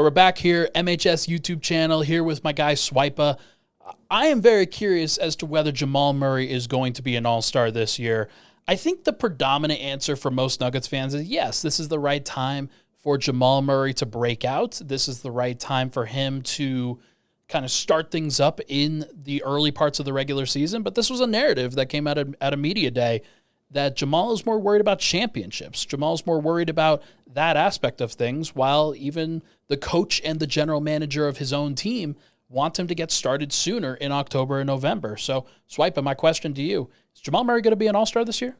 We're back here, MHS YouTube channel, here with my guy Swipa. I am very curious as to whether Jamal Murray is going to be an all-star this year. I think the predominant answer for most Nuggets fans is yes, this is the right time for Jamal Murray to break out. This is the right time for him to kind of start things up in the early parts of the regular season. But this was a narrative that came out at a media day that Jamal is more worried about championships. Jamal's more worried about that aspect of things, while even the coach and the general manager of his own team want him to get started sooner in October and November. So, Swipa, my question to you, is Jamal Murray going to be an all-star this year?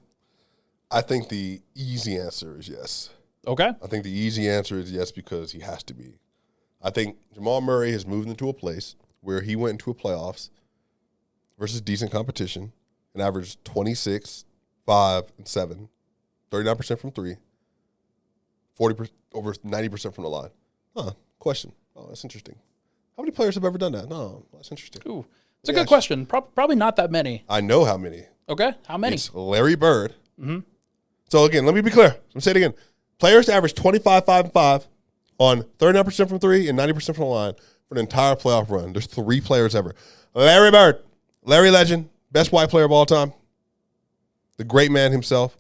I think the easy answer is yes. Okay. I think the easy answer is yes because he has to be. I think Jamal Murray has moved into a place where he went into a playoffs versus decent competition and averaged 26, 5, and 7, 39% from three, 40%, over 90% from the line. Question. Oh, that's interesting. How many players have ever done that? No, that's interesting. Ooh, it's a good question. Probably not that many. I know how many. Okay, how many? It's Larry Bird. Mm-hmm. So, again, let me be clear. I'm going to say it again. Players to average 25, 5, and 5 on 39% from three and 90% from the line for an entire playoff run. There's 3 players ever. Larry Bird, Larry Legend, best white player of all time, the great man himself.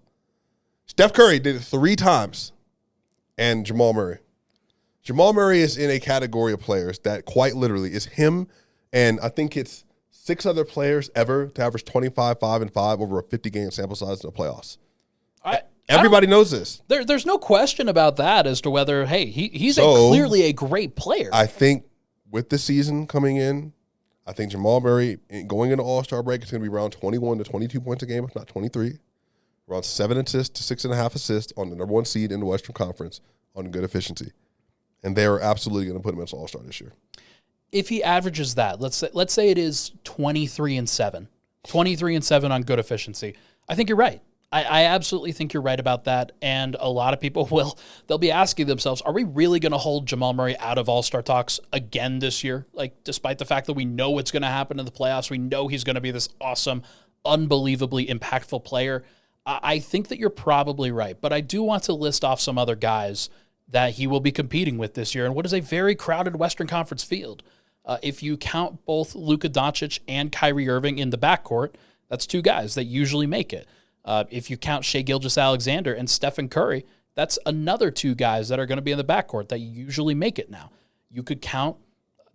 Steph Curry did it 3 times, and Jamal Murray. Jamal Murray is in a category of players that quite literally is him, and I think it's 6 other players ever to average 25, 5, and 5 over a 50-game sample size in the playoffs. Everybody knows this. There's no question about that as to whether, hey, he's clearly a great player. I think with the season coming in, I think Jamal Murray, going into All-Star break, is going to be around 21 to 22 points a game, if not 23. Around 7 assists to 6.5 assists on the number 1 seed in the Western Conference on good efficiency. And they are absolutely going to put him as All-Star this year. If he averages that, let's say it is 23 and 7 on good efficiency, I think you're right. I absolutely think you're right about that, and a lot of people they'll be asking themselves, are we really going to hold Jamal Murray out of All-Star talks again this year? Like, despite the fact that we know what's going to happen in the playoffs, we know he's going to be this awesome, unbelievably impactful player. I think that you're probably right, but I do want to list off some other guys that he will be competing with this year, and what is a very crowded Western Conference field. If you count both Luka Doncic and Kyrie Irving in the backcourt, that's 2 guys that usually make it. If you count Shai Gilgeous-Alexander and Stephen Curry, that's another 2 guys that are going to be in the backcourt that usually make it now. You could count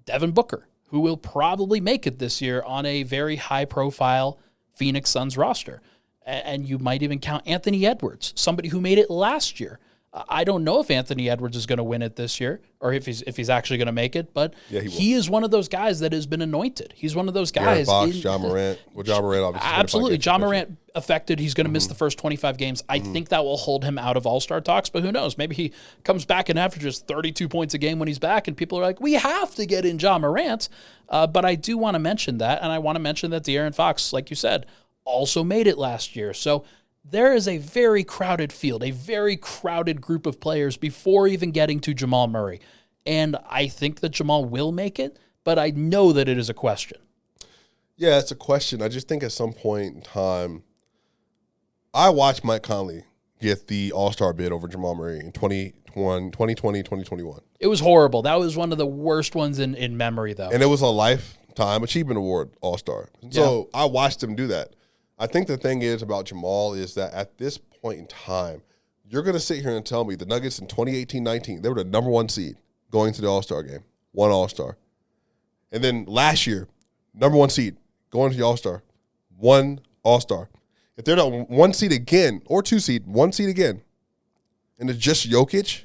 Devin Booker, who will probably make it this year on a very high-profile Phoenix Suns roster. And you might even count Anthony Edwards, somebody who made it last year. I don't know if Anthony Edwards is going to win it this year or if he's actually going to make it, but he is one of those guys that has been anointed. He's one of those guys. Fox, John Morant. Well, John Morant obviously. Absolutely. John Morant affected. He's going to miss the first 25 games. I think that will hold him out of All-Star talks, but who knows? Maybe he comes back and averages 32 points a game when he's back, and people are like, we have to get in John Morant. But I do want to mention that, and I want to mention that De'Aaron Fox, like you said, also made it last year. So there is a very crowded field, a very crowded group of players before even getting to Jamal Murray. And I think that Jamal will make it, but I know that it is a question. Yeah, it's a question. I just think at some point in time, I watched Mike Conley get the All-Star bid over Jamal Murray in 2020, 2021. It was horrible. That was one of the worst ones in memory, though. And it was a Lifetime Achievement Award All-Star. So I watched him do that. I think the thing is about Jamal is that at this point in time, you're going to sit here and tell me the Nuggets in 2018-19, they were the number 1 seed going to the All-Star game, 1 All-Star. And then last year, number 1 seed going to the All-Star, 1 All-Star. If they're the 1 seed again or 2 seed, 1 seed again, and it's just Jokic.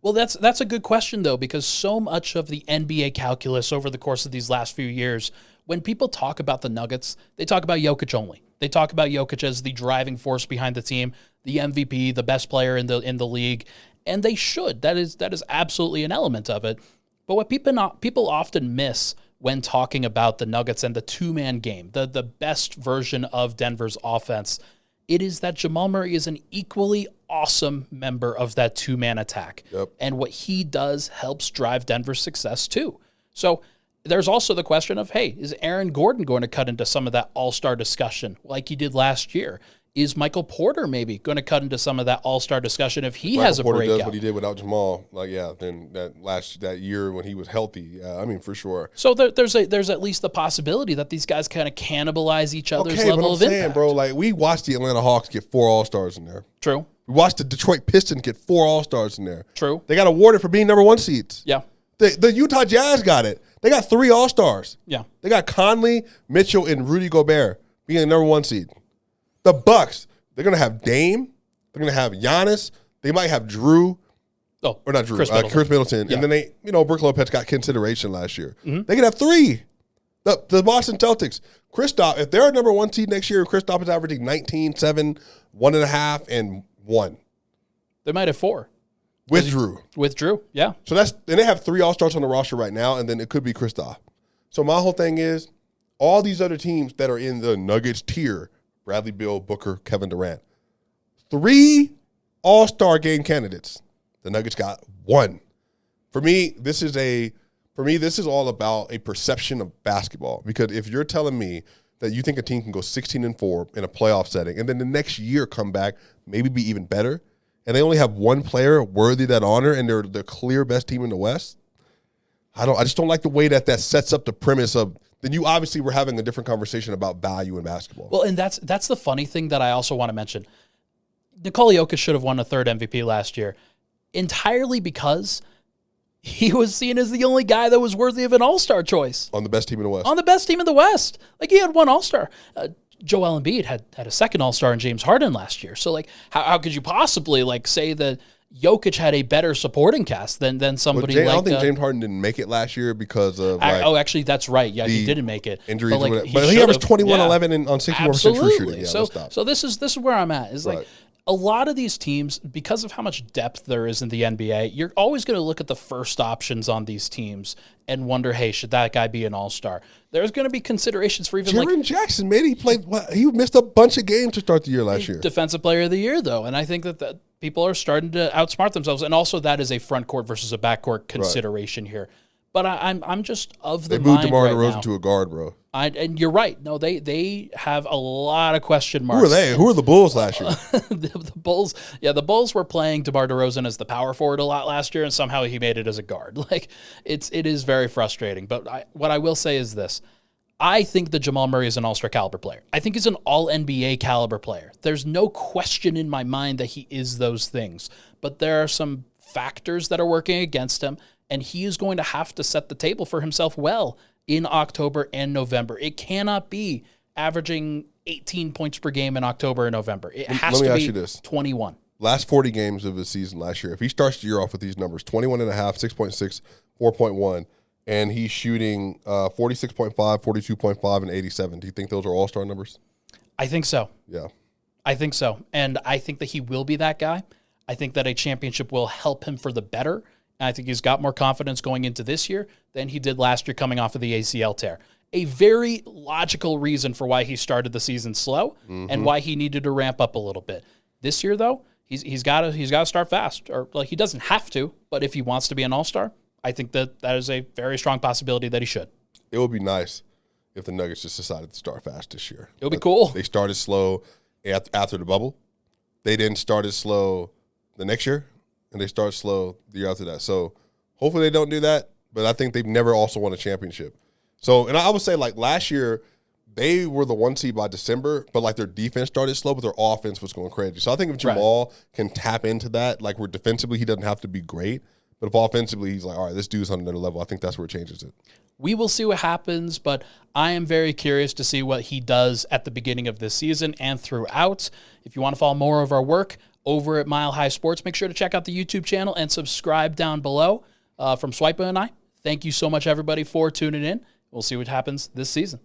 Well, that's a good question, though, because so much of the NBA calculus over the course of these last few years, when people talk about the Nuggets, they talk about Jokic only. They talk about Jokic as the driving force behind the team, the MVP, the best player in the league, and they should. That is absolutely an element of it. But what people often miss when talking about the Nuggets and the 2-man game, the best version of Denver's offense, it is that Jamal Murray is an equally awesome member of that 2-man attack. Yep. And what he does helps drive Denver's success too. So there's also the question of, hey, is Aaron Gordon going to cut into some of that all-star discussion like he did last year? is Michael Porter maybe going to cut into some of that all-star discussion if he has a Porter breakout? does what he did without Jamal. Then that year when he was healthy, for sure. So there's at least the possibility that these guys kind of cannibalize each other's level of impact. Bro, we watched the Atlanta Hawks get 4 All-Stars in there. True. We watched the Detroit Pistons get 4 All-Stars in there. True. They got awarded for being number 1 seeds. Yeah. The Utah Jazz got it. They got 3 All-Stars. Yeah. They got Conley, Mitchell, and Rudy Gobert being the number 1 seed. The Bucks, they're going to have Dame. They're going to have Giannis. They might have Drew. Oh, or not Drew. Chris Middleton. Yeah. And then Brook Lopez got consideration last year. Mm-hmm. They could have 3. The Boston Celtics. Kristaps, if they're a number 1 seed next year, Kristaps is averaging 19, 7, 1.5, and 1. They might have 4. With Drew. Yeah. So and they have 3 All-Stars on the roster right now, and then it could be Kristaps. So my whole thing is, all these other teams that are in the Nuggets tier, Bradley Beal, Booker, Kevin Durant, 3 All-Star game candidates. The Nuggets got 1. For me, this is all about a perception of basketball. Because if you're telling me that you think a team can go 16-4 in a playoff setting, and then the next year come back, maybe be even better, and they only have 1 player worthy of that honor, and they're the clear best team in the West, I just don't like the way that sets up the premise of. Then you obviously were having a different conversation about value in basketball. Well, and that's the funny thing that I also want to mention. Nikola Jokic should have won a 3rd MVP last year, entirely because he was seen as the only guy that was worthy of an All-Star choice. On the best team in the West. On the best team in the West. He had 1 All-Star. Joel Embiid had a 2nd All-Star in James Harden last year. So, how could you possibly, say that Jokic had a better supporting cast than somebody I don't think James Harden didn't make it last year because of actually, that's right. Yeah, he didn't make it. Injuries, but he averaged 21, 11 on 64% true shooting. Yeah, so this is where I'm at. Is right. A lot of these teams, because of how much depth there is in the NBA, you're always going to look at the first options on these teams and wonder, hey, should that guy be an all-star? There's going to be considerations for even Jaren Jackson, man, he missed a bunch of games to start the year last year. Defensive Player of the Year, though, and I think that people are starting to outsmart themselves, and also that is a front court versus a backcourt consideration here. But I'm just of the mind. They moved DeMar DeRozan to a guard, bro. And you're right. No, they have a lot of question marks. Who are they? Who are the Bulls last year? the Bulls. Yeah, the Bulls were playing DeMar DeRozan as the power forward a lot last year, and somehow he made it as a guard. It is very frustrating. But what I will say is this. I think that Jamal Murray is an all-star caliber player. I think he's an all-NBA caliber player. There's no question in my mind that he is those things. But there are some factors that are working against him, and he is going to have to set the table for himself well in October and November. It cannot be averaging 18 points per game in October and November. It has to be 21. Last 40 games of the season last year, if he starts the year off with these numbers, 21.5, 6.6, 4.1, and he's shooting 46.5, 42.5, and 87, do you think those are all-star numbers? I think so. Yeah. I think so. And I think that he will be that guy. I think that a championship will help him for the better. And I think he's got more confidence going into this year than he did last year coming off of the ACL tear. A very logical reason for why he started the season slow and why he needed to ramp up a little bit. This year, though, he's got to start fast. Or he doesn't have to, but if he wants to be an all-star, I think that is a very strong possibility that he should. It would be nice if the Nuggets just decided to start fast this year. It would be cool. They started slow after the bubble. They then started slow the next year. And they start slow the year after that. So hopefully they don't do that. But I think they've never also won a championship. So, and I would say last year, they were the 1 seed by December, but their defense started slow, but their offense was going crazy. So I think if Jamal can tap into that, where defensively he doesn't have to be great, but if offensively he's all right, this dude's on another level, I think that's where it changes it. We will see what happens, but I am very curious to see what he does at the beginning of this season and throughout. If you want to follow more of our work over at Mile High Sports, make sure to check out the YouTube channel and subscribe down below. From Swipa and I, thank you so much, everybody, for tuning in. We'll see what happens this season.